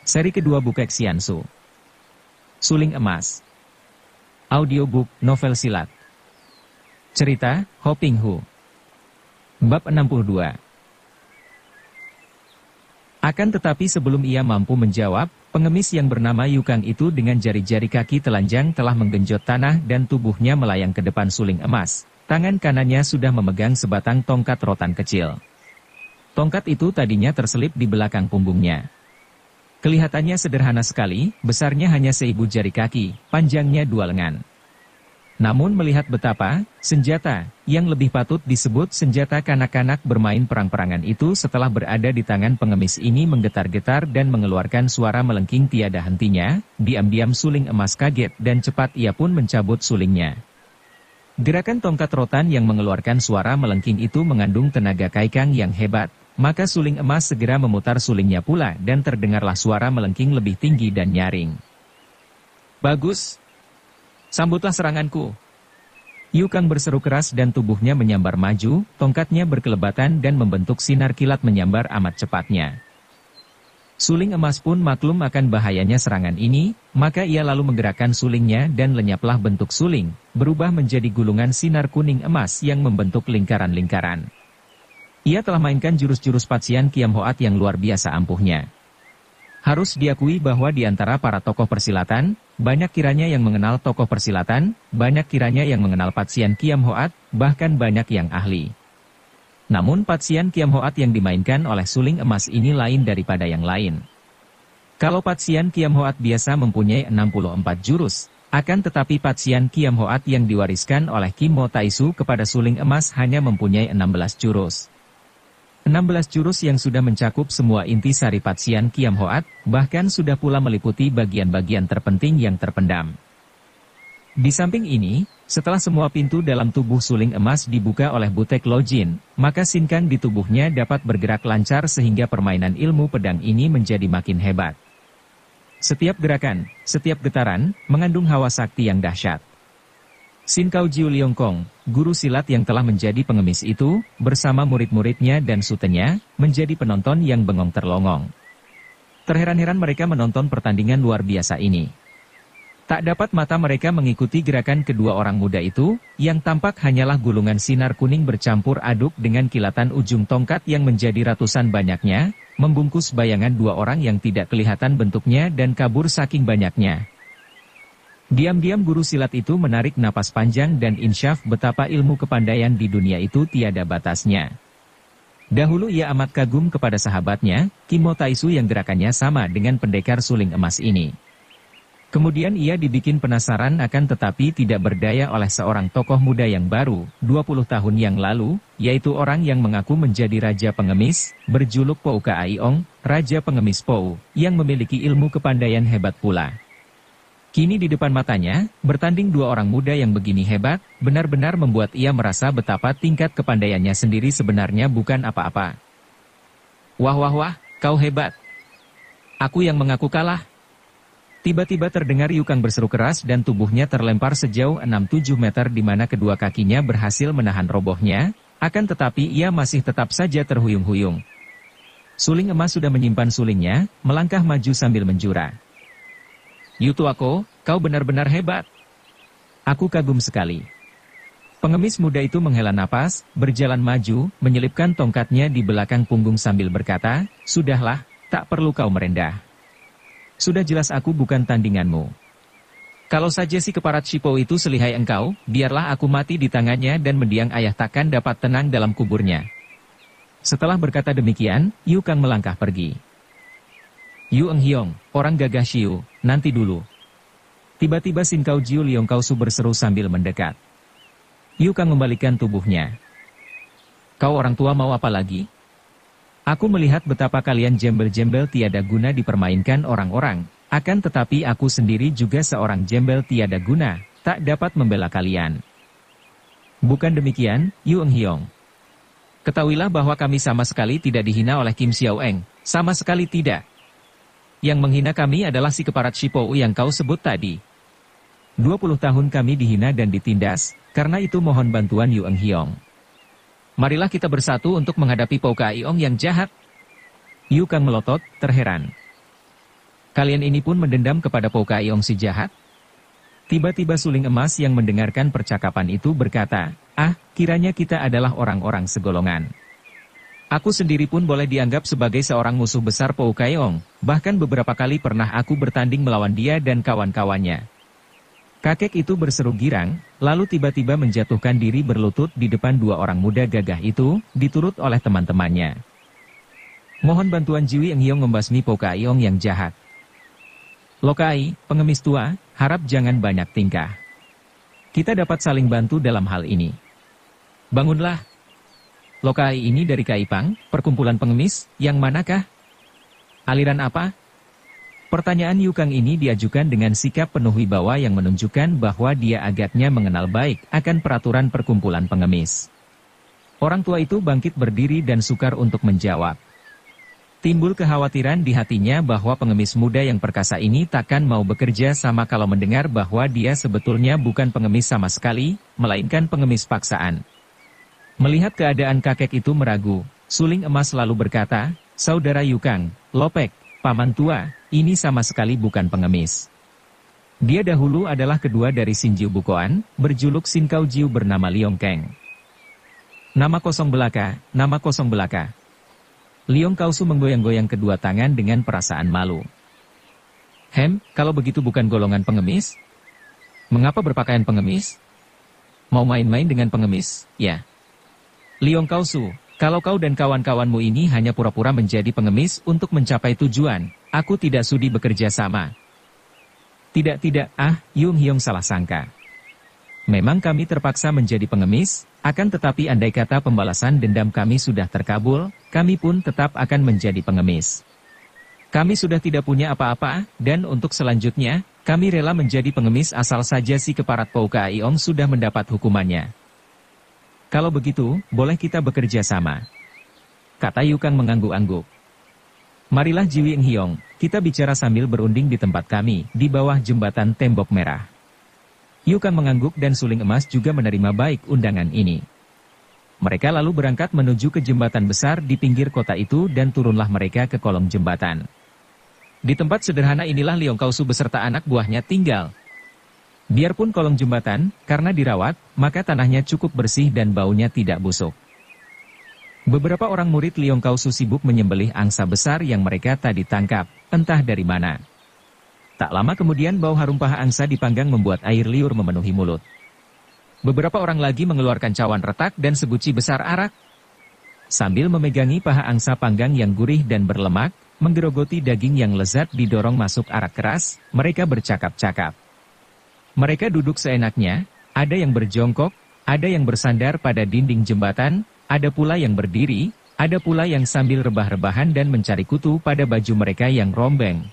Seri kedua buku Xiansu. Suling Emas. Audiobook, novel silat. Cerita, Ho Ping Hu. Bab 62. Akan tetapi sebelum ia mampu menjawab, pengemis yang bernama Yukang itu dengan jari-jari kaki telanjang telah menggenjot tanah dan tubuhnya melayang ke depan suling emas. Tangan kanannya sudah memegang sebatang tongkat rotan kecil. Tongkat itu tadinya terselip di belakang punggungnya. Kelihatannya sederhana sekali, besarnya hanya seibu jari kaki, panjangnya 2 lengan. Namun melihat betapa, senjata, yang lebih patut disebut senjata kanak-kanak bermain perang-perangan itu setelah berada di tangan pengemis ini menggetar-getar dan mengeluarkan suara melengking tiada hentinya, diam-diam suling emas kaget dan cepat ia pun mencabut sulingnya. Gerakan tongkat rotan yang mengeluarkan suara melengking itu mengandung tenaga kaikang yang hebat, maka suling emas segera memutar sulingnya pula dan terdengarlah suara melengking lebih tinggi dan nyaring. Bagus! Sambutlah seranganku. Yukang berseru keras dan tubuhnya menyambar maju, tongkatnya berkelebatan dan membentuk sinar kilat menyambar amat cepatnya. Suling emas pun maklum akan bahayanya serangan ini, maka ia lalu menggerakkan sulingnya dan lenyaplah bentuk suling, berubah menjadi gulungan sinar kuning emas yang membentuk lingkaran-lingkaran. Ia telah mainkan jurus-jurus Patsian Kiam Hoat yang luar biasa ampuhnya. Harus diakui bahwa di antara para tokoh persilatan, banyak kiranya yang mengenal tokoh persilatan, banyak kiranya yang mengenal Patsian Kiam Hoat, bahkan banyak yang ahli. Namun Patsian Kiam Hoat yang dimainkan oleh suling emas ini lain daripada yang lain. Kalau Patsian Kiam Hoat biasa mempunyai 64 jurus, akan tetapi Patsian Kiam Hoat yang diwariskan oleh Kim Mo Taisu kepada suling emas hanya mempunyai 16 jurus. 16 jurus yang sudah mencakup semua inti sari Patsian Kiam Hoat, bahkan sudah pula meliputi bagian-bagian terpenting yang terpendam. Di samping ini, setelah semua pintu dalam tubuh suling emas dibuka oleh Butek Lojin, maka sinkang di tubuhnya dapat bergerak lancar sehingga permainan ilmu pedang ini menjadi makin hebat. Setiap gerakan, setiap getaran, mengandung hawa sakti yang dahsyat. Sin Kau Jiu Liongkong, guru silat yang telah menjadi pengemis itu, bersama murid-muridnya dan sutenya, menjadi penonton yang bengong terlongong. Terheran-heran mereka menonton pertandingan luar biasa ini. Tak dapat mata mereka mengikuti gerakan kedua orang muda itu, yang tampak hanyalah gulungan sinar kuning bercampur aduk dengan kilatan ujung tongkat yang menjadi ratusan banyaknya, membungkus bayangan dua orang yang tidak kelihatan bentuknya dan kabur saking banyaknya. Diam-diam guru silat itu menarik napas panjang dan insyaf betapa ilmu kepandaian di dunia itu tiada batasnya. Dahulu ia amat kagum kepada sahabatnya, Kim Mo Taisu yang gerakannya sama dengan pendekar suling emas ini. Kemudian ia dibikin penasaran akan tetapi tidak berdaya oleh seorang tokoh muda yang baru, 20 tahun yang lalu, yaitu orang yang mengaku menjadi Raja Pengemis, berjuluk Pou Ka Aiong, Raja Pengemis Pou, yang memiliki ilmu kepandaian hebat pula. Kini di depan matanya, bertanding dua orang muda yang begini hebat, benar-benar membuat ia merasa betapa tingkat kepandaiannya sendiri sebenarnya bukan apa-apa. Wah wah wah, kau hebat. Aku yang mengaku kalah. Tiba-tiba terdengar Yukang berseru keras dan tubuhnya terlempar sejauh 6-7 meter di mana kedua kakinya berhasil menahan robohnya, akan tetapi ia masih tetap saja terhuyung-huyung. Suling emas sudah menyimpan sulingnya, melangkah maju sambil menjura. Yutuako, kau benar-benar hebat. Aku kagum sekali. Pengemis muda itu menghela napas, berjalan maju, menyelipkan tongkatnya di belakang punggung sambil berkata, sudahlah, tak perlu kau merendah. Sudah jelas aku bukan tandinganmu. Kalau saja si keparat Shipou itu selihai engkau, biarlah aku mati di tangannya dan mendiang ayah takkan dapat tenang dalam kuburnya. Setelah berkata demikian, Yukang melangkah pergi. Yu Enghyong, orang gagah Shiu, nanti dulu. Tiba-tiba Sin Kau Jiu Liongkau Su berseru sambil mendekat. Yukang membalikkan tubuhnya. Kau orang tua mau apa lagi? Aku melihat betapa kalian jembel-jembel tiada guna dipermainkan orang-orang, akan tetapi aku sendiri juga seorang jembel tiada guna, tak dapat membela kalian. Bukan demikian, Yu Enghyong. Ketahuilah bahwa kami sama sekali tidak dihina oleh Kim Xiao Eng, sama sekali tidak. Yang menghina kami adalah si keparat Shipou yang kau sebut tadi. 20 tahun kami dihina dan ditindas, karena itu mohon bantuan Yu Enghyong. Marilah kita bersatu untuk menghadapi Pou Ka Aiong yang jahat. Yukang melotot, terheran. Kalian ini pun mendendam kepada Pou Kaiong si jahat? Tiba-tiba suling emas yang mendengarkan percakapan itu berkata, "Ah, kiranya kita adalah orang-orang segolongan. Aku sendiri pun boleh dianggap sebagai seorang musuh besar Pou Kaiong, bahkan beberapa kali pernah aku bertanding melawan dia dan kawan-kawannya." Kakek itu berseru girang, lalu tiba-tiba menjatuhkan diri berlutut di depan dua orang muda gagah itu, diturut oleh teman-temannya. "Mohon bantuan Jiwi Eng Hiong membasmi Pou Kaiong yang jahat. Lokai, pengemis tua, harap jangan banyak tingkah. Kita dapat saling bantu dalam hal ini. Bangunlah. Lokai ini dari Kaipang, perkumpulan pengemis, yang manakah? Aliran apa?" Pertanyaan Yukang ini diajukan dengan sikap penuh wibawa yang menunjukkan bahwa dia agaknya mengenal baik akan peraturan perkumpulan pengemis. Orang tua itu bangkit berdiri dan sukar untuk menjawab. Timbul kekhawatiran di hatinya bahwa pengemis muda yang perkasa ini takkan mau bekerja sama kalau mendengar bahwa dia sebetulnya bukan pengemis sama sekali, melainkan pengemis paksaan. Melihat keadaan kakek itu meragu, suling emas lalu berkata, "Saudara Yukang, Lopek, paman tua, ini sama sekali bukan pengemis. Dia dahulu adalah kedua dari Sinjiu Bukoan, berjuluk Sinkau Jiu bernama Liong Keng." Nama kosong belaka. Liong Kausu menggoyang-goyang kedua tangan dengan perasaan malu. Kalau begitu bukan golongan pengemis? Mengapa berpakaian pengemis? Mau main-main dengan pengemis, ya? Liong Kausu, kalau kau dan kawan-kawanmu ini hanya pura-pura menjadi pengemis untuk mencapai tujuan, aku tidak sudi bekerja sama. Tidak, Yung Hiong salah sangka. Memang kami terpaksa menjadi pengemis, akan tetapi andai kata pembalasan dendam kami sudah terkabul, kami pun tetap akan menjadi pengemis. Kami sudah tidak punya apa-apa, dan untuk selanjutnya, kami rela menjadi pengemis asal saja si keparat Pou Kaiong sudah mendapat hukumannya. Kalau begitu, boleh kita bekerja sama, kata Yukang mengangguk-angguk. Marilah Jiwi Eng Hiong, kita bicara sambil berunding di tempat kami, di bawah jembatan tembok merah. Yukang mengangguk dan suling emas juga menerima baik undangan ini. Mereka lalu berangkat menuju ke jembatan besar di pinggir kota itu dan turunlah mereka ke kolong jembatan. Di tempat sederhana inilah Liong Kausu beserta anak buahnya tinggal. Biarpun kolong jembatan, karena dirawat, maka tanahnya cukup bersih dan baunya tidak busuk. Beberapa orang murid Liong Kausu sibuk menyembelih angsa besar yang mereka tadi tangkap, entah dari mana. Tak lama kemudian bau harum paha angsa dipanggang membuat air liur memenuhi mulut. Beberapa orang lagi mengeluarkan cawan retak dan seguci besar arak. Sambil memegangi paha angsa panggang yang gurih dan berlemak, menggerogoti daging yang lezat didorong masuk arak keras, mereka bercakap-cakap. Mereka duduk seenaknya, ada yang berjongkok, ada yang bersandar pada dinding jembatan, ada pula yang berdiri, ada pula yang sambil rebah-rebahan dan mencari kutu pada baju mereka yang rombeng.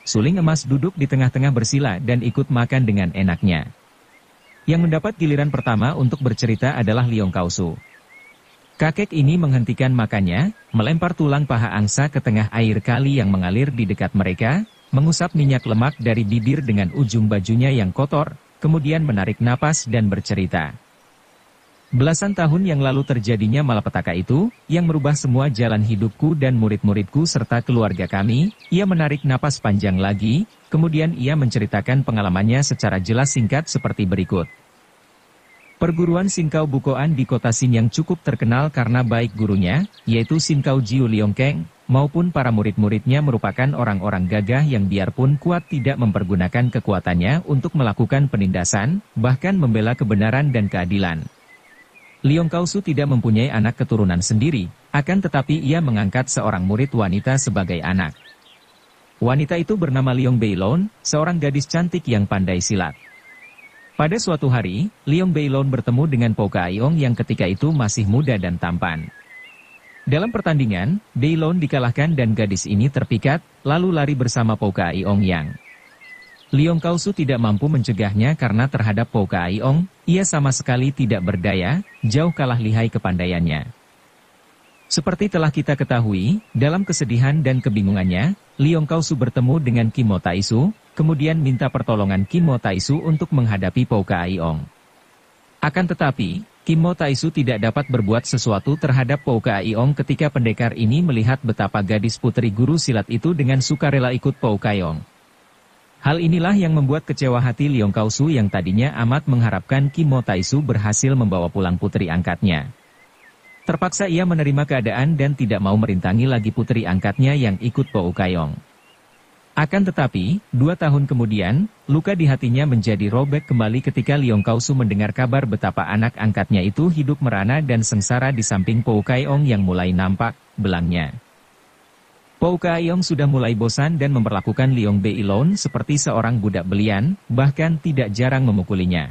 Suling emas duduk di tengah-tengah bersila dan ikut makan dengan enaknya. Yang mendapat giliran pertama untuk bercerita adalah Liong Kausu. Kakek ini menghentikan makannya, melempar tulang paha angsa ke tengah air kali yang mengalir di dekat mereka, mengusap minyak lemak dari bibir dengan ujung bajunya yang kotor, kemudian menarik napas dan bercerita. Belasan tahun yang lalu terjadinya malapetaka itu, yang merubah semua jalan hidupku dan murid-muridku serta keluarga kami. Ia menarik napas panjang lagi, kemudian ia menceritakan pengalamannya secara jelas singkat seperti berikut. Perguruan Sinkau Bukoan di kota Sin yang cukup terkenal karena baik gurunya, yaitu Sinkau Jiu Liong Keng, maupun para murid-muridnya merupakan orang-orang gagah yang biarpun kuat tidak mempergunakan kekuatannya untuk melakukan penindasan, bahkan membela kebenaran dan keadilan. Liong Kausu tidak mempunyai anak keturunan sendiri, akan tetapi ia mengangkat seorang murid wanita sebagai anak. Wanita itu bernama Liong Beilon, seorang gadis cantik yang pandai silat. Pada suatu hari, Liong Beilon bertemu dengan Pou Kaiong yang ketika itu masih muda dan tampan. Dalam pertandingan, Beilon dikalahkan dan gadis ini terpikat, lalu lari bersama Pou Kaiong yang Liong Kausu tidak mampu mencegahnya karena terhadap Pou Kaiong, ia sama sekali tidak berdaya, jauh kalah lihai kepandaiannya. Seperti telah kita ketahui, dalam kesedihan dan kebingungannya, Liong Kausu bertemu dengan Kimo Taisu, kemudian minta pertolongan Kimo Taisu untuk menghadapi Pou Kaiong. Akan tetapi, Kim Mo Taisu tidak dapat berbuat sesuatu terhadap Pou Kaiyong ketika pendekar ini melihat betapa gadis putri guru silat itu dengan sukarela ikut Pou Kaiyong. Hal inilah yang membuat kecewa hati Leong Kausu yang tadinya amat mengharapkan Kim Mo Taisu berhasil membawa pulang putri angkatnya. Terpaksa ia menerima keadaan dan tidak mau merintangi lagi putri angkatnya yang ikut Pou Kaiyong. Akan tetapi, 2 tahun kemudian, luka di hatinya menjadi robek kembali ketika Leong Kausu mendengar kabar betapa anak angkatnya itu hidup merana dan sengsara di samping Pou Kaiyong yang mulai nampak belangnya. Pou Kaiyong sudah mulai bosan dan memperlakukan Leong Beilon seperti seorang budak belian, bahkan tidak jarang memukulinya.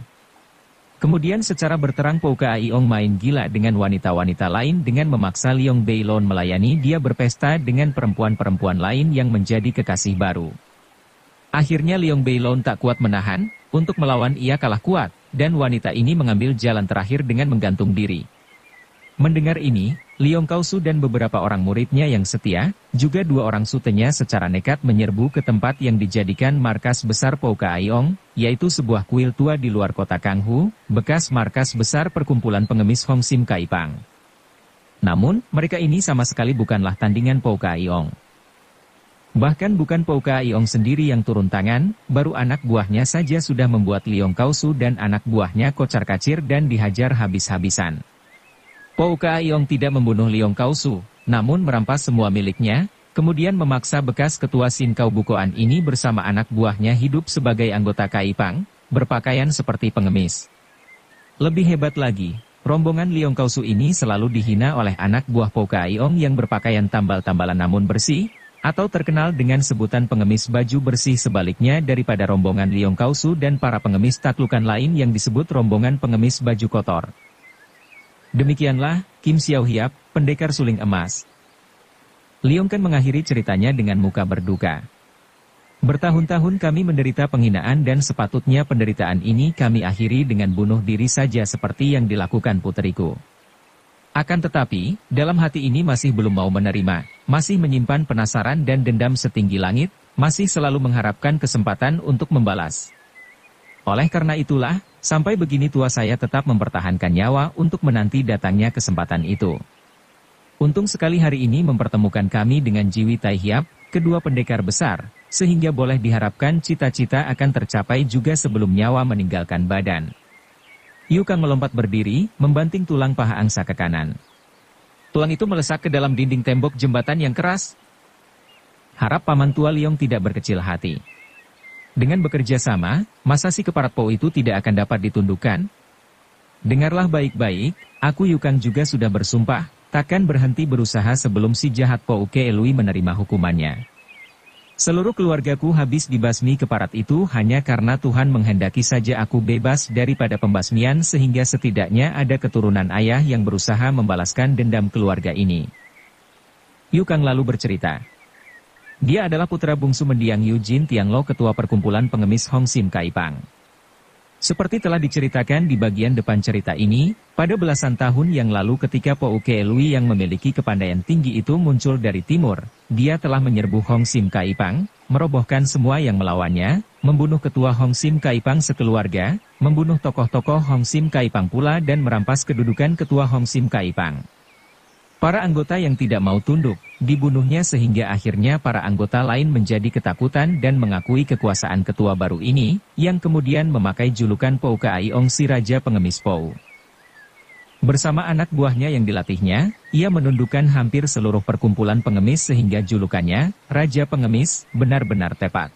Kemudian secara berterang Pou Kaiyong main gila dengan wanita-wanita lain dengan memaksa Leong Beilon melayani dia berpesta dengan perempuan-perempuan lain yang menjadi kekasih baru. Akhirnya Leong Beilon tak kuat menahan, untuk melawan ia kalah kuat, dan wanita ini mengambil jalan terakhir dengan menggantung diri. Mendengar ini, Leong Kausu dan beberapa orang muridnya yang setia, juga 2 orang sutenya secara nekat menyerbu ke tempat yang dijadikan markas besar Pou Kaiyong, yaitu sebuah kuil tua di luar kota Kanghu, bekas markas besar perkumpulan pengemis Hong Sim Kaipang. Namun, mereka ini sama sekali bukanlah tandingan Pou Kaiyong. Bahkan bukan Pou Kaiyong sendiri yang turun tangan, baru anak buahnya saja sudah membuat Leong Kausu dan anak buahnya kocar-kacir dan dihajar habis-habisan. Pou Kaiyong tidak membunuh Leong Kausu, namun merampas semua miliknya, kemudian memaksa bekas ketua Sin Kau Bukoan ini bersama anak buahnya hidup sebagai anggota Kaipang, berpakaian seperti pengemis. Lebih hebat lagi, rombongan Leong Kausu ini selalu dihina oleh anak buah Pou Kaiyong yang berpakaian tambal-tambalan namun bersih, atau terkenal dengan sebutan pengemis baju bersih sebaliknya daripada rombongan Leong Kausu dan para pengemis taklukan lain yang disebut rombongan pengemis baju kotor. Demikianlah, Kim Xiao Hiap, pendekar suling emas. Leong Ken mengakhiri ceritanya dengan muka berduka. Bertahun-tahun kami menderita penghinaan dan sepatutnya penderitaan ini kami akhiri dengan bunuh diri saja seperti yang dilakukan puteriku. Akan tetapi, dalam hati ini masih belum mau menerima, masih menyimpan penasaran dan dendam setinggi langit, masih selalu mengharapkan kesempatan untuk membalas. Oleh karena itulah, sampai begini tua saya tetap mempertahankan nyawa untuk menanti datangnya kesempatan itu. Untung sekali hari ini mempertemukan kami dengan Jiwi Tai Hiap, kedua pendekar besar, sehingga boleh diharapkan cita-cita akan tercapai juga sebelum nyawa meninggalkan badan. Yu Kang melompat berdiri, membanting tulang paha angsa ke kanan. Tulang itu melesak ke dalam dinding tembok jembatan yang keras. Harap Paman Tua Leong tidak berkecil hati. Dengan bekerja sama, masa si keparat Pou itu tidak akan dapat ditundukkan? Dengarlah baik-baik, aku Yu Kang juga sudah bersumpah, takkan berhenti berusaha sebelum si jahat Pou Keelui menerima hukumannya. Seluruh keluargaku habis dibasmi keparat itu hanya karena Tuhan menghendaki saja aku bebas daripada pembasmian sehingga setidaknya ada keturunan ayah yang berusaha membalaskan dendam keluarga ini. Yu Kang lalu bercerita. Dia adalah putra bungsu mendiang Yu Jin Tianglo, ketua perkumpulan pengemis Hong Sim Kaipang. Seperti telah diceritakan di bagian depan cerita ini, pada belasan tahun yang lalu ketika Pou Keelui yang memiliki kepandaian tinggi itu muncul dari timur, dia telah menyerbu Hong Sim Kaipang, merobohkan semua yang melawannya, membunuh ketua Hong Sim Kaipang sekeluarga, membunuh tokoh-tokoh Hong Sim Kaipang pula dan merampas kedudukan ketua Hong Sim Kaipang. Para anggota yang tidak mau tunduk, dibunuhnya sehingga akhirnya para anggota lain menjadi ketakutan dan mengakui kekuasaan ketua baru ini, yang kemudian memakai julukan Pou Kaiyong si Raja Pengemis Pou. Bersama anak buahnya yang dilatihnya, ia menundukkan hampir seluruh perkumpulan pengemis sehingga julukannya, Raja Pengemis, benar-benar tepat.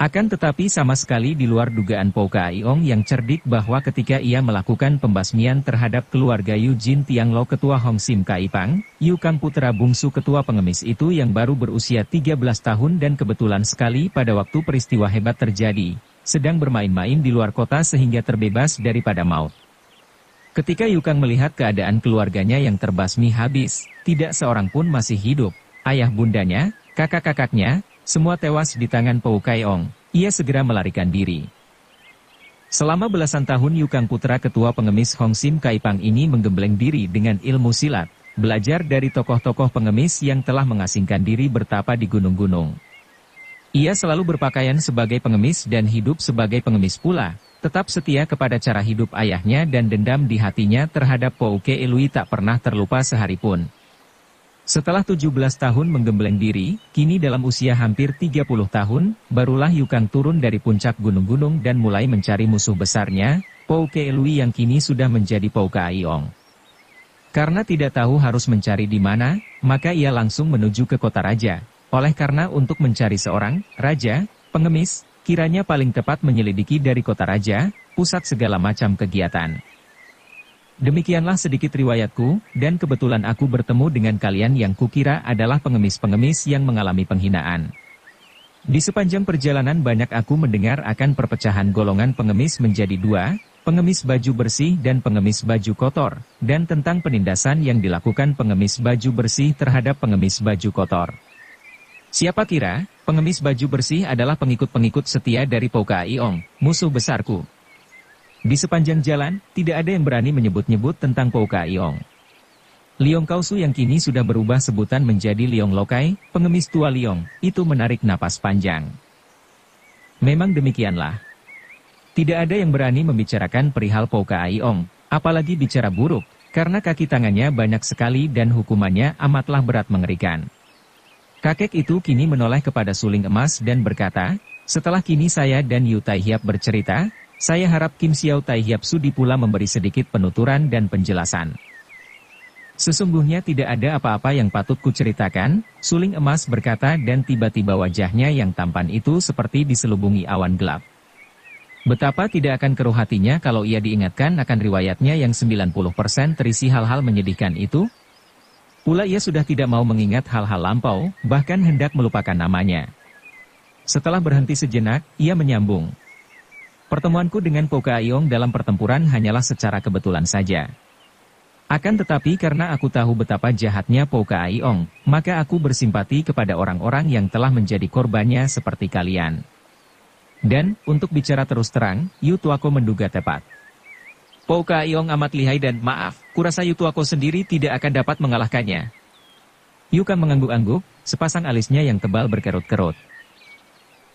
Akan tetapi sama sekali di luar dugaan Pou Kaiyong yang cerdik bahwa ketika ia melakukan pembasmian terhadap keluarga Yu Jin Tianglo ketua Hong Sim Kaipang, Yu Kang putra bungsu ketua pengemis itu yang baru berusia 13 tahun dan kebetulan sekali pada waktu peristiwa hebat terjadi, sedang bermain-main di luar kota sehingga terbebas daripada maut. Ketika Yu Kang melihat keadaan keluarganya yang terbasmi habis, tidak seorang pun masih hidup, ayah bundanya, kakak-kakaknya, semua tewas di tangan Pou Kaiyong, ia segera melarikan diri. Selama belasan tahun Yu Kang putra ketua pengemis Hong Sim Kaipang ini menggembleng diri dengan ilmu silat, belajar dari tokoh-tokoh pengemis yang telah mengasingkan diri bertapa di gunung-gunung. Ia selalu berpakaian sebagai pengemis dan hidup sebagai pengemis pula, Tetap setia kepada cara hidup ayahnya dan dendam di hatinya terhadap Pouke Elui tak pernah terlupa seharipun. Setelah 17 tahun menggembleng diri, kini dalam usia hampir 30 tahun, barulah Yukang turun dari puncak gunung-gunung dan mulai mencari musuh besarnya, Pouke Elui yang kini sudah menjadi Pouka Aiong. Karena tidak tahu harus mencari di mana, maka ia langsung menuju ke kota raja. Oleh karena untuk mencari seorang raja, pengemis, kiranya paling tepat menyelidiki dari kota raja, pusat segala macam kegiatan. Demikianlah sedikit riwayatku, dan kebetulan aku bertemu dengan kalian yang kukira adalah pengemis-pengemis yang mengalami penghinaan. Di sepanjang perjalanan banyak aku mendengar akan perpecahan golongan pengemis menjadi dua, pengemis baju bersih dan pengemis baju kotor, dan tentang penindasan yang dilakukan pengemis baju bersih terhadap pengemis baju kotor. Siapa kira, pengemis baju bersih adalah pengikut-pengikut setia dari Pouka Aiong, musuh besarku. Di sepanjang jalan, tidak ada yang berani menyebut-nyebut tentang Pouka Aiong. Liong Kausu yang kini sudah berubah sebutan menjadi Liong Lokai, pengemis tua Liong, itu menarik napas panjang. Memang demikianlah. Tidak ada yang berani membicarakan perihal Pouka Aiong, apalagi bicara buruk, karena kaki tangannya banyak sekali dan hukumannya amatlah berat mengerikan. Kakek itu kini menoleh kepada suling emas dan berkata, setelah kini saya dan Yu Taihiap bercerita, saya harap Kim Xiao Taihiap Sudi pula memberi sedikit penuturan dan penjelasan. Sesungguhnya tidak ada apa-apa yang patut kuceritakan, suling emas berkata dan tiba-tiba wajahnya yang tampan itu seperti diselubungi awan gelap. Betapa tidak akan keruh hatinya kalau ia diingatkan akan riwayatnya yang 90% terisi hal-hal menyedihkan itu. Pula ia sudah tidak mau mengingat hal-hal lampau, bahkan hendak melupakan namanya. Setelah berhenti sejenak, ia menyambung. Pertemuanku dengan Pouka Aiong dalam pertempuran hanyalah secara kebetulan saja. Akan tetapi karena aku tahu betapa jahatnya Pouka Aiong, maka aku bersimpati kepada orang-orang yang telah menjadi korbannya seperti kalian. Dan, untuk bicara terus terang, Yu Tuako menduga tepat. Pouka Aiong amat lihai dan maaf, kurasa Yu Tuako sendiri tidak akan dapat mengalahkannya. Yukang mengangguk-angguk, sepasang alisnya yang tebal berkerut-kerut.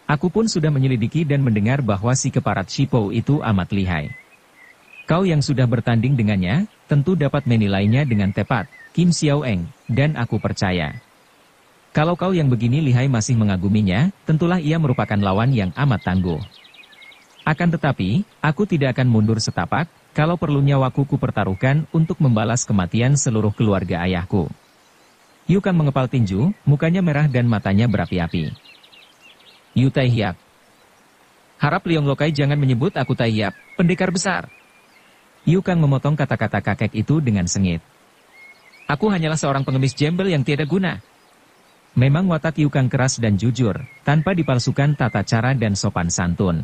Aku pun sudah menyelidiki dan mendengar bahwa si keparat Shipou itu amat lihai. Kau yang sudah bertanding dengannya, tentu dapat menilainya dengan tepat, Kim Xiao Eng, dan aku percaya. Kalau kau yang begini lihai masih mengaguminya, tentulah ia merupakan lawan yang amat tangguh. Akan tetapi, aku tidak akan mundur setapak, kalau perlu nyawaku kupertaruhkan untuk membalas kematian seluruh keluarga ayahku. Yukang mengepal tinju, mukanya merah dan matanya berapi-api. Yu Taihiap. Harap Liong Lokai jangan menyebut aku Taihiap, pendekar besar. Yukang memotong kata-kata kakek itu dengan sengit. Aku hanyalah seorang pengemis jembel yang tiada guna. Memang watak Yukang keras dan jujur, tanpa dipalsukan tata cara dan sopan santun.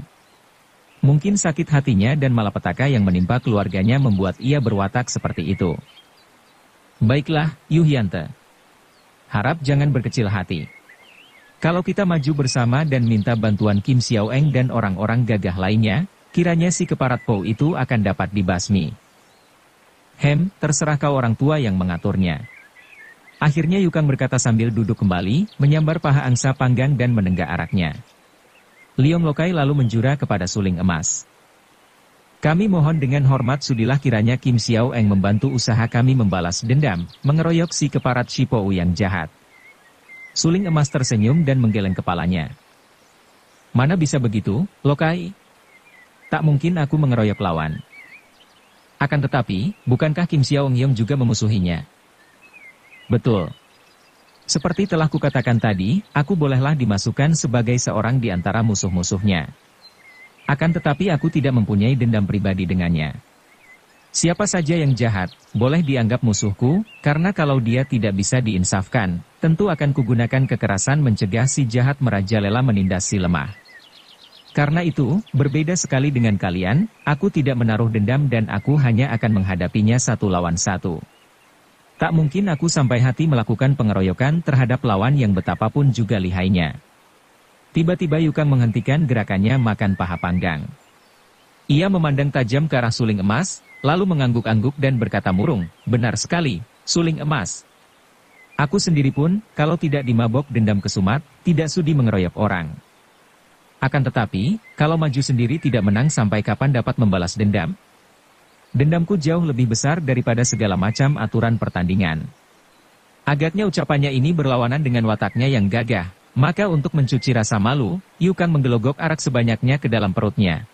Mungkin sakit hatinya dan malapetaka yang menimpa keluarganya membuat ia berwatak seperti itu. Baiklah, Yu Hyante. Harap jangan berkecil hati. Kalau kita maju bersama dan minta bantuan Kim Xiao Eng dan orang-orang gagah lainnya, kiranya si keparat Pou itu akan dapat dibasmi. Terserah kau orang tua yang mengaturnya. Akhirnya Yukang berkata sambil duduk kembali, menyambar paha angsa panggang dan menenggak araknya. Liong Lokai lalu menjura kepada suling emas. Kami mohon dengan hormat sudilah kiranya Kim Xiao Eng membantu usaha kami membalas dendam, mengeroyok si keparat Shipou yang jahat. Suling emas tersenyum dan menggeleng kepalanya. Mana bisa begitu, Lokai? Tak mungkin aku mengeroyok lawan. Akan tetapi, bukankah Kim Xiao Eng juga memusuhinya? Betul. Seperti telah kukatakan tadi, aku bolehlah dimasukkan sebagai seorang di antara musuh-musuhnya. Akan tetapi aku tidak mempunyai dendam pribadi dengannya. Siapa saja yang jahat, boleh dianggap musuhku, karena kalau dia tidak bisa diinsafkan, tentu akan kugunakan kekerasan mencegah si jahat merajalela menindas si lemah. Karena itu, berbeda sekali dengan kalian, aku tidak menaruh dendam dan aku hanya akan menghadapinya satu lawan satu. Tak mungkin aku sampai hati melakukan pengeroyokan terhadap lawan yang betapapun juga lihainya. Tiba-tiba Yukang menghentikan gerakannya makan paha panggang. Ia memandang tajam ke arah suling emas, lalu mengangguk-angguk dan berkata murung, benar sekali, suling emas. Aku sendiri pun, kalau tidak dimabok dendam kesumat, tidak sudi mengeroyok orang. Akan tetapi, kalau maju sendiri tidak menang sampai kapan dapat membalas dendam? Dendamku jauh lebih besar daripada segala macam aturan pertandingan. Agaknya ucapannya ini berlawanan dengan wataknya yang gagah, maka untuk mencuci rasa malu, Yu Kang menggelogok arak sebanyaknya ke dalam perutnya.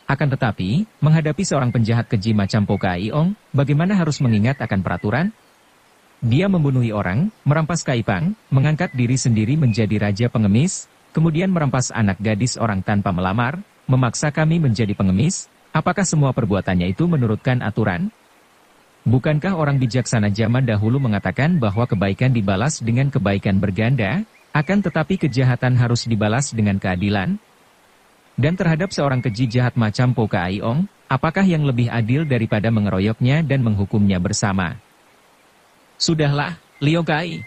Akan tetapi, menghadapi seorang penjahat keji macam Po Kai Ong, bagaimana harus mengingat akan peraturan? Dia membunuhi orang, merampas Kaipang, mengangkat diri sendiri menjadi raja pengemis, kemudian merampas anak gadis orang tanpa melamar, memaksa kami menjadi pengemis. Apakah semua perbuatannya itu menurutkan aturan? Bukankah orang bijaksana zaman dahulu mengatakan bahwa kebaikan dibalas dengan kebaikan berganda, akan tetapi kejahatan harus dibalas dengan keadilan? Dan terhadap seorang keji jahat macam Po Kai Ong, apakah yang lebih adil daripada mengeroyoknya dan menghukumnya bersama? Sudahlah, Liu Kai.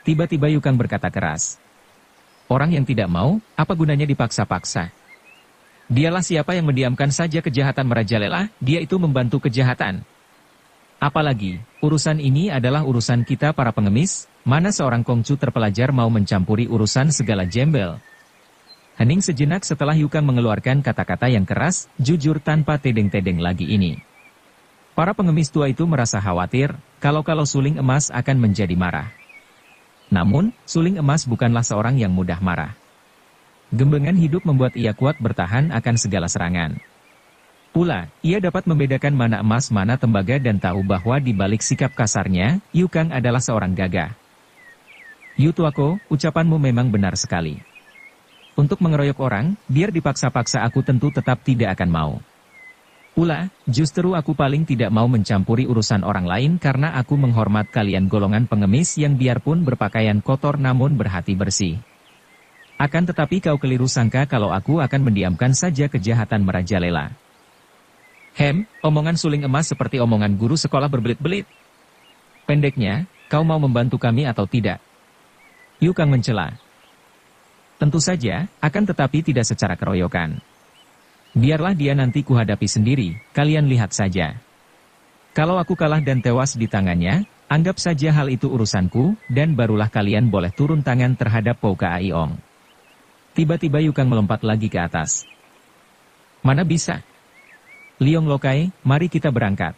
Tiba-tiba Yu Kang berkata keras. Orang yang tidak mau, apa gunanya dipaksa-paksa? Dialah siapa yang mendiamkan saja kejahatan merajalela, dia itu membantu kejahatan. Apalagi, urusan ini adalah urusan kita para pengemis, mana seorang kongcu terpelajar mau mencampuri urusan segala jembel. Hening sejenak setelah Yu Kang mengeluarkan kata-kata yang keras, jujur tanpa tedeng-tedeng lagi ini. Para pengemis tua itu merasa khawatir, kalau Suling Emas akan menjadi marah. Namun, Suling Emas bukanlah seorang yang mudah marah. Gembengan hidup membuat ia kuat bertahan akan segala serangan. Pula, ia dapat membedakan mana emas mana tembaga dan tahu bahwa di balik sikap kasarnya, Yu Kang adalah seorang gagah. Yu Tuako, ucapanmu memang benar sekali. Untuk mengeroyok orang, biar dipaksa-paksa aku tentu tetap tidak akan mau. Pula, justru aku paling tidak mau mencampuri urusan orang lain karena aku menghormat kalian golongan pengemis yang biarpun berpakaian kotor namun berhati bersih. Akan tetapi kau keliru sangka kalau aku akan mendiamkan saja kejahatan merajalela. Omongan Suling Emas seperti omongan guru sekolah berbelit-belit. Pendeknya, kau mau membantu kami atau tidak? Yu Kang mencela. Tentu saja, akan tetapi tidak secara keroyokan. Biarlah dia nanti kuhadapi sendiri, kalian lihat saja. Kalau aku kalah dan tewas di tangannya, anggap saja hal itu urusanku, dan barulah kalian boleh turun tangan terhadap Po Kai Ong. Tiba-tiba Yu Kang melompat lagi ke atas. Mana bisa? Liong Lokai, mari kita berangkat.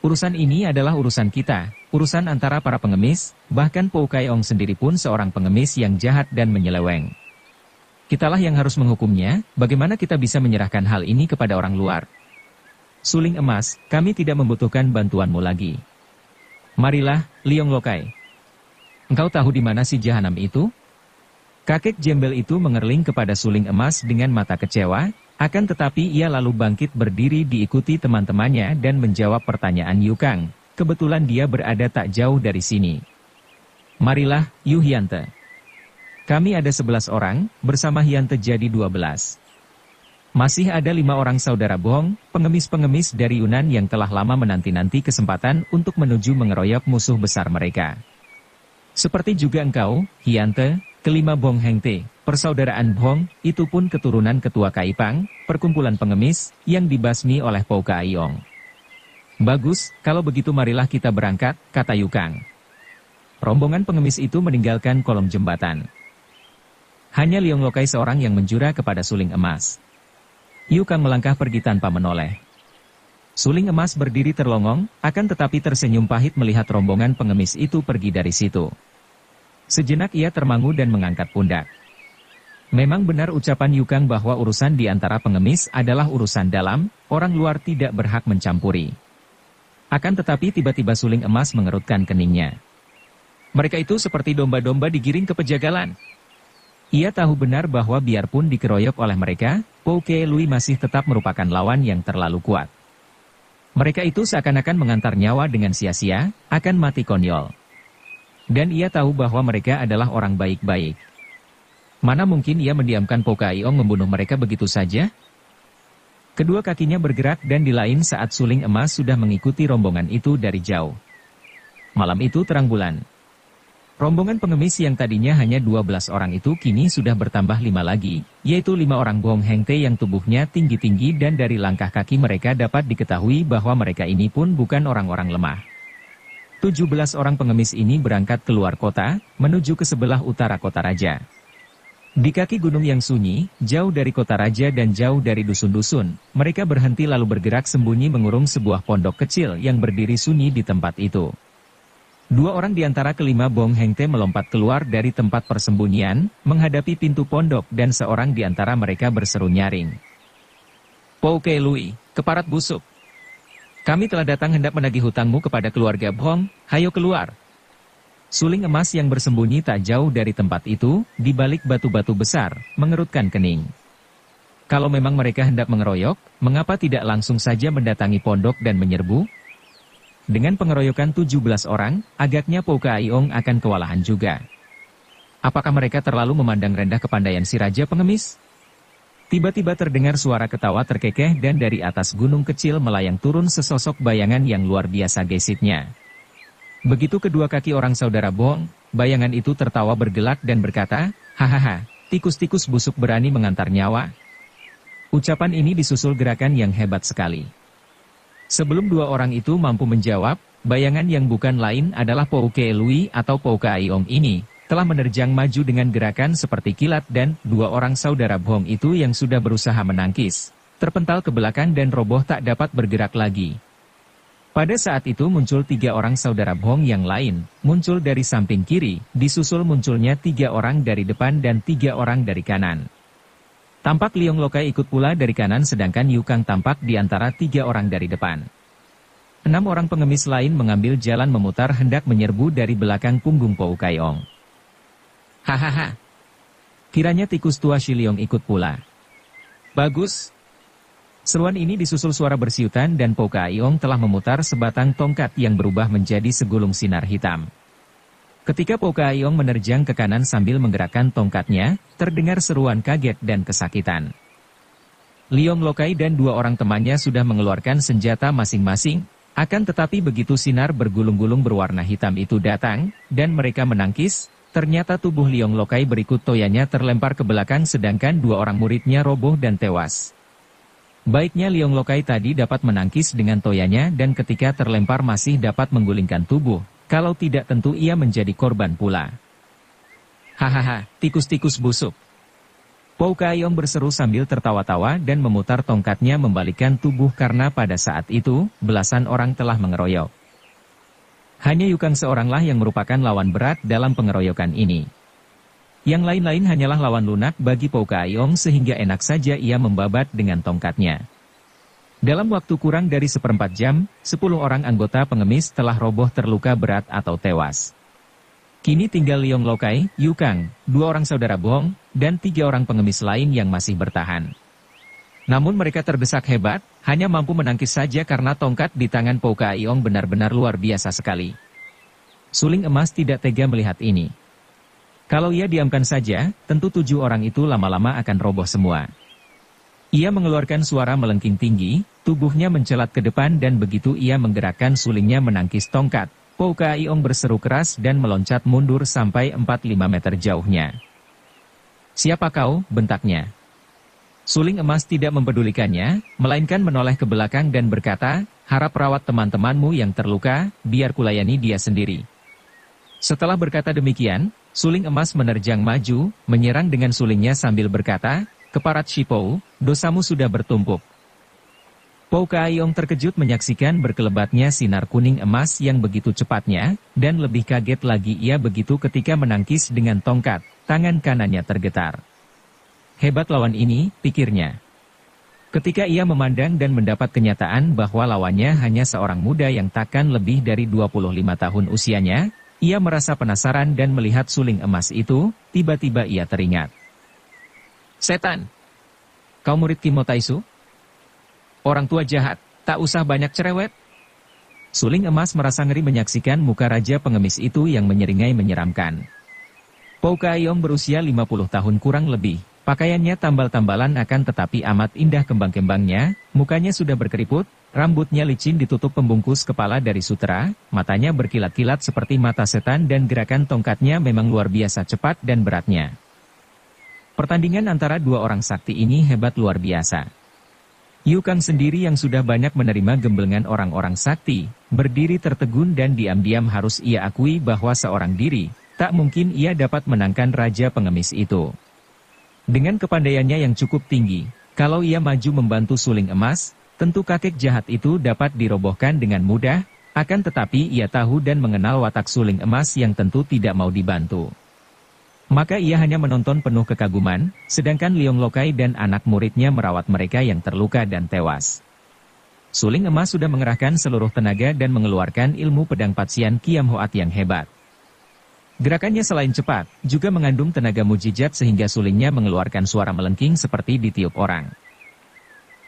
Urusan ini adalah urusan kita, urusan antara para pengemis, bahkan Po Kai Ong sendiri pun seorang pengemis yang jahat dan menyeleweng. Kitalah yang harus menghukumnya, bagaimana kita bisa menyerahkan hal ini kepada orang luar? Suling Emas, kami tidak membutuhkan bantuanmu lagi. Marilah, Liong Lokai. Engkau tahu di mana si jahanam itu? Kakek jembel itu mengerling kepada Suling Emas dengan mata kecewa, akan tetapi ia lalu bangkit berdiri diikuti teman-temannya dan menjawab pertanyaan Yu Kang. Kebetulan dia berada tak jauh dari sini. Marilah, Yu Hyante. Kami ada 11 orang, bersama Hyante jadi 12. Masih ada 5 orang saudara bohong, pengemis-pengemis dari Yunan yang telah lama menanti-nanti kesempatan untuk menuju mengeroyok musuh besar mereka. Seperti juga engkau, Hyante, kelima Bong Hengte, persaudaraan Bong, itu pun keturunan ketua Kaipang, perkumpulan pengemis, yang dibasmi oleh Po Kai Ong. Bagus, kalau begitu marilah kita berangkat, kata Yu Kang. Rombongan pengemis itu meninggalkan kolom jembatan. Hanya Liong Lokai seorang yang menjura kepada Suling Emas. Yu Kang melangkah pergi tanpa menoleh. Suling Emas berdiri terlongong, akan tetapi tersenyum pahit melihat rombongan pengemis itu pergi dari situ. Sejenak ia termangu dan mengangkat pundak. Memang benar ucapan Yu Kang bahwa urusan di antara pengemis adalah urusan dalam, orang luar tidak berhak mencampuri. Akan tetapi tiba-tiba Suling Emas mengerutkan keningnya. Mereka itu seperti domba-domba digiring ke pejagalan. Ia tahu benar bahwa biarpun dikeroyok oleh mereka, Po Ke Lui masih tetap merupakan lawan yang terlalu kuat. Mereka itu seakan-akan mengantar nyawa dengan sia-sia, akan mati konyol. Dan ia tahu bahwa mereka adalah orang baik-baik. Mana mungkin ia mendiamkan Po Kai Ong membunuh mereka begitu saja? Kedua kakinya bergerak dan di lain saat Suling Emas sudah mengikuti rombongan itu dari jauh. Malam itu terang bulan. Rombongan pengemis yang tadinya hanya 12 orang itu kini sudah bertambah 5 lagi, yaitu 5 orang Bong Hengte yang tubuhnya tinggi-tinggi dan dari langkah kaki mereka dapat diketahui bahwa mereka ini pun bukan orang-orang lemah. 17 orang pengemis ini berangkat keluar kota, menuju ke sebelah utara kota raja. Di kaki gunung yang sunyi, jauh dari kota raja dan jauh dari dusun-dusun, mereka berhenti lalu bergerak sembunyi mengurung sebuah pondok kecil yang berdiri sunyi di tempat itu. Dua orang di antara kelima Bong Hengte melompat keluar dari tempat persembunyian, menghadapi pintu pondok dan seorang di antara mereka berseru nyaring. "Po Ke Lui, keparat busuk. Kami telah datang hendak menagih hutangmu kepada keluarga Bong, hayo keluar." Suling emas yang bersembunyi tak jauh dari tempat itu, di balik batu-batu besar, mengerutkan kening. Kalau memang mereka hendak mengeroyok, mengapa tidak langsung saja mendatangi pondok dan menyerbu? Dengan pengeroyokan 17 orang, agaknya Po Kaiong akan kewalahan juga. Apakah mereka terlalu memandang rendah kepandaian si Raja Pengemis? Tiba-tiba terdengar suara ketawa terkekeh dan dari atas gunung kecil melayang turun sesosok bayangan yang luar biasa gesitnya. Begitu kedua kaki orang saudara Bong, bayangan itu tertawa bergelak dan berkata, "Hahaha, tikus-tikus busuk berani mengantar nyawa." Ucapan ini disusul gerakan yang hebat sekali. Sebelum dua orang itu mampu menjawab, bayangan yang bukan lain adalah Po Ke Lui atau Po Kaiong ini, telah menerjang maju dengan gerakan seperti kilat dan dua orang saudara Bong itu yang sudah berusaha menangkis, terpental ke belakang dan roboh tak dapat bergerak lagi. Pada saat itu muncul tiga orang saudara Bong yang lain, muncul dari samping kiri, disusul munculnya tiga orang dari depan dan tiga orang dari kanan. Tampak Liong Lokai ikut pula dari kanan sedangkan Yukang tampak di antara tiga orang dari depan. 6 orang pengemis lain mengambil jalan memutar hendak menyerbu dari belakang punggung Po Kaiong. Hahaha. Kiranya tikus tua Si Liong ikut pula. Bagus. Seruan ini disusul suara bersiutan dan Po Kaiong telah memutar sebatang tongkat yang berubah menjadi segulung sinar hitam. Ketika Po Kaiong menerjang ke kanan sambil menggerakkan tongkatnya, terdengar seruan kaget dan kesakitan. Liong Lokai dan dua orang temannya sudah mengeluarkan senjata masing-masing, akan tetapi begitu sinar bergulung-gulung berwarna hitam itu datang, dan mereka menangkis, ternyata tubuh Liong Lokai berikut toyanya terlempar ke belakang sedangkan dua orang muridnya roboh dan tewas. Baiknya Liong Lokai tadi dapat menangkis dengan toyanya dan ketika terlempar masih dapat menggulingkan tubuh, kalau tidak tentu ia menjadi korban pula. Hahaha, tikus-tikus busuk. Po Kaiong berseru sambil tertawa-tawa dan memutar tongkatnya membalikkan tubuh karena pada saat itu, belasan orang telah mengeroyok. Hanya Yukang seoranglah yang merupakan lawan berat dalam pengeroyokan ini. Yang lain-lain hanyalah lawan lunak bagi Po Kaiong sehingga enak saja ia membabat dengan tongkatnya. Dalam waktu kurang dari 1/4 jam, 10 orang anggota pengemis telah roboh terluka berat atau tewas. Kini tinggal Liong Lokai, Yukang, 2 orang saudara Bong, dan 3 orang pengemis lain yang masih bertahan. Namun mereka terdesak hebat, hanya mampu menangkis saja karena tongkat di tangan Po Kaiong benar-benar luar biasa sekali. Suling emas tidak tega melihat ini. Kalau ia diamkan saja, tentu 7 orang itu lama-lama akan roboh semua. Ia mengeluarkan suara melengking tinggi, tubuhnya mencelat ke depan dan begitu ia menggerakkan sulingnya menangkis tongkat, Po Kaiong berseru keras dan meloncat mundur sampai 4-5 meter jauhnya. "Siapa kau?" bentaknya. Suling emas tidak mempedulikannya, melainkan menoleh ke belakang dan berkata, "Harap rawat teman-temanmu yang terluka, biar kulayani dia sendiri." Setelah berkata demikian, suling emas menerjang maju, menyerang dengan sulingnya sambil berkata, "Keparat Shipou, dosamu sudah bertumpuk." Po Kaiong terkejut menyaksikan berkelebatnya sinar kuning emas yang begitu cepatnya, dan lebih kaget lagi ia begitu ketika menangkis dengan tongkat, tangan kanannya tergetar. Hebat lawan ini, pikirnya. Ketika ia memandang dan mendapat kenyataan bahwa lawannya hanya seorang muda yang takkan lebih dari 25 tahun usianya, ia merasa penasaran dan melihat suling emas itu, tiba-tiba ia teringat. "Setan! Kau murid Kimo Taisu? Orang tua jahat, tak usah banyak cerewet." Suling emas merasa ngeri menyaksikan muka raja pengemis itu yang menyeringai menyeramkan. Po Kaiong berusia 50 tahun kurang lebih. Pakaiannya tambal-tambalan akan tetapi amat indah kembang-kembangnya, mukanya sudah berkeriput, rambutnya licin ditutup pembungkus kepala dari sutera, matanya berkilat-kilat seperti mata setan dan gerakan tongkatnya memang luar biasa cepat dan beratnya. Pertandingan antara dua orang sakti ini hebat luar biasa. Yukang sendiri yang sudah banyak menerima gemblengan orang-orang sakti, berdiri tertegun dan diam-diam harus ia akui bahwa seorang diri, tak mungkin ia dapat menangkan raja pengemis itu. Dengan kepandaiannya yang cukup tinggi, kalau ia maju membantu suling emas, tentu kakek jahat itu dapat dirobohkan dengan mudah, akan tetapi ia tahu dan mengenal watak suling emas yang tentu tidak mau dibantu. Maka ia hanya menonton penuh kekaguman, sedangkan Leong Lokai dan anak muridnya merawat mereka yang terluka dan tewas. Suling emas sudah mengerahkan seluruh tenaga dan mengeluarkan ilmu pedang Patsian Kiam Hoat yang hebat. Gerakannya selain cepat, juga mengandung tenaga mujizat sehingga sulingnya mengeluarkan suara melengking seperti ditiup orang.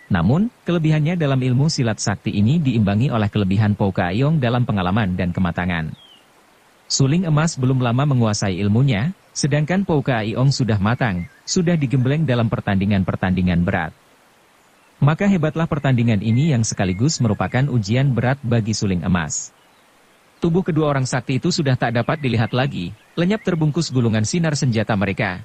Namun, kelebihannya dalam ilmu silat sakti ini diimbangi oleh kelebihan Pou Ka Iong dalam pengalaman dan kematangan. Suling emas belum lama menguasai ilmunya, sedangkan Pou Ka Iong sudah matang, sudah digembleng dalam pertandingan-pertandingan berat. Maka hebatlah pertandingan ini yang sekaligus merupakan ujian berat bagi suling emas. Tubuh kedua orang sakti itu sudah tak dapat dilihat lagi, lenyap terbungkus gulungan sinar senjata mereka.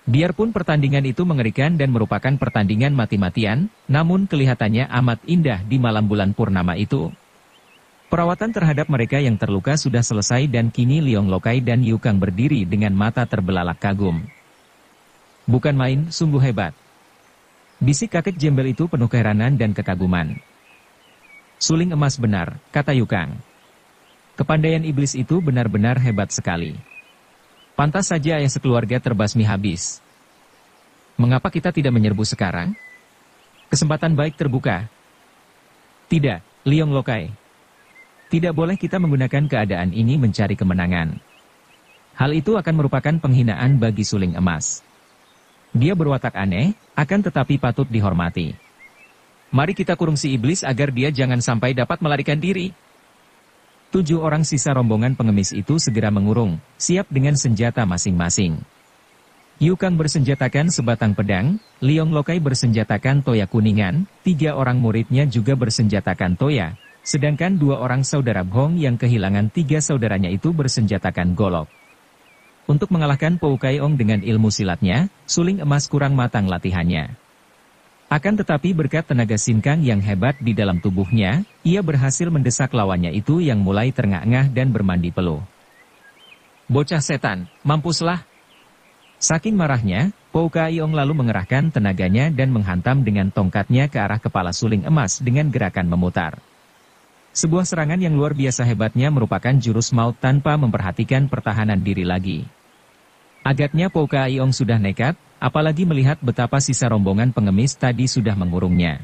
Biarpun pertandingan itu mengerikan dan merupakan pertandingan mati-matian, namun kelihatannya amat indah di malam bulan purnama itu. Perawatan terhadap mereka yang terluka sudah selesai dan kini Leong Lokai dan Yu Kang berdiri dengan mata terbelalak kagum. Bukan main, sungguh hebat. Bisik kakek jembel itu penuh keheranan dan kekaguman. Suling emas benar, kata Yu Kang. Kepandaian iblis itu benar-benar hebat sekali. Pantas saja ayah sekeluarga terbasmi habis. Mengapa kita tidak menyerbu sekarang? Kesempatan baik terbuka. Tidak, Leong Lokai. Tidak boleh kita menggunakan keadaan ini mencari kemenangan. Hal itu akan merupakan penghinaan bagi suling emas. Dia berwatak aneh, akan tetapi patut dihormati. Mari kita kurung si iblis agar dia jangan sampai dapat melarikan diri. 7 orang sisa rombongan pengemis itu segera mengurung, siap dengan senjata masing-masing. Yu Kang bersenjatakan sebatang pedang, Leong Lokai bersenjatakan toya kuningan, 3 orang muridnya juga bersenjatakan toya, sedangkan 2 orang saudara Bhong yang kehilangan 3 saudaranya itu bersenjatakan golok. Untuk mengalahkan Pou Ka Iong dengan ilmu silatnya, suling emas kurang matang latihannya. Akan tetapi berkat tenaga sinkang yang hebat di dalam tubuhnya, ia berhasil mendesak lawannya itu yang mulai terengah-engah dan bermandi peluh. Bocah setan, mampuslah! Saking marahnya, Pou Ka Iong lalu mengerahkan tenaganya dan menghantam dengan tongkatnya ke arah kepala suling emas dengan gerakan memutar. Sebuah serangan yang luar biasa hebatnya merupakan jurus maut tanpa memperhatikan pertahanan diri lagi. Agaknya Pou Ka Iong sudah nekat, apalagi melihat betapa sisa rombongan pengemis tadi sudah mengurungnya.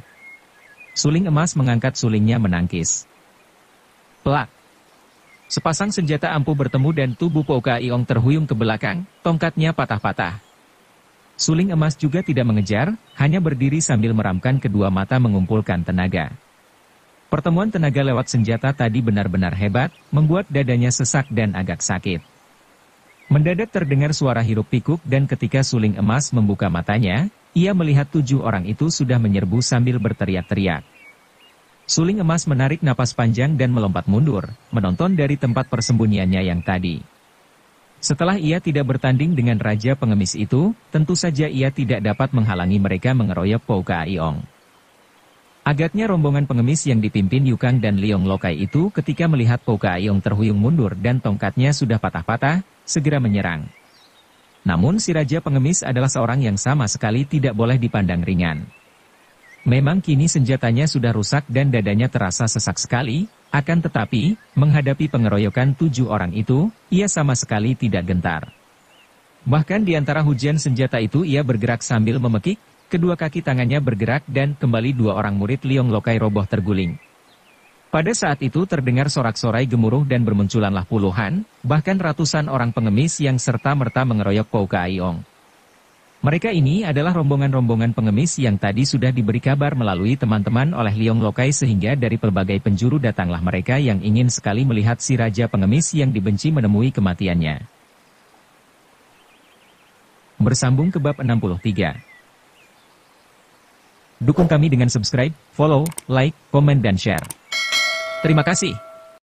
Suling emas mengangkat sulingnya menangkis. Plak! Sepasang senjata ampuh bertemu dan tubuh Pou Ka Iong terhuyung ke belakang, tongkatnya patah-patah. Suling emas juga tidak mengejar, hanya berdiri sambil meramkan kedua mata mengumpulkan tenaga. Pertemuan tenaga lewat senjata tadi benar-benar hebat, membuat dadanya sesak dan agak sakit. Mendadak terdengar suara hiruk-pikuk dan ketika suling emas membuka matanya, ia melihat 7 orang itu sudah menyerbu sambil berteriak-teriak. Suling emas menarik napas panjang dan melompat mundur, menonton dari tempat persembunyiannya yang tadi. Setelah ia tidak bertanding dengan Raja Pengemis itu, tentu saja ia tidak dapat menghalangi mereka mengeroyok Pou Ka Iong. Agaknya rombongan pengemis yang dipimpin Yu Kang dan Leong Lokai itu ketika melihat Pou Ka Iong terhuyung mundur dan tongkatnya sudah patah-patah, segera menyerang. Namun si Raja Pengemis adalah seorang yang sama sekali tidak boleh dipandang ringan. Memang kini senjatanya sudah rusak dan dadanya terasa sesak sekali, akan tetapi, menghadapi pengeroyokan 7 orang itu, ia sama sekali tidak gentar. Bahkan di antara hujan senjata itu ia bergerak sambil memekik, kedua kaki tangannya bergerak dan kembali 2 orang murid Leong Lokai roboh terguling. Pada saat itu terdengar sorak-sorai gemuruh dan bermunculanlah puluhan, bahkan ratusan orang pengemis yang serta-merta mengeroyok Pou Ka Iong. Mereka ini adalah rombongan-rombongan pengemis yang tadi sudah diberi kabar melalui teman-teman oleh Leong Lokai sehingga dari pelbagai penjuru datanglah mereka yang ingin sekali melihat si Raja Pengemis yang dibenci menemui kematiannya. Bersambung ke bab 63. Dukung kami dengan subscribe, follow, like, komen dan share. Terima kasih.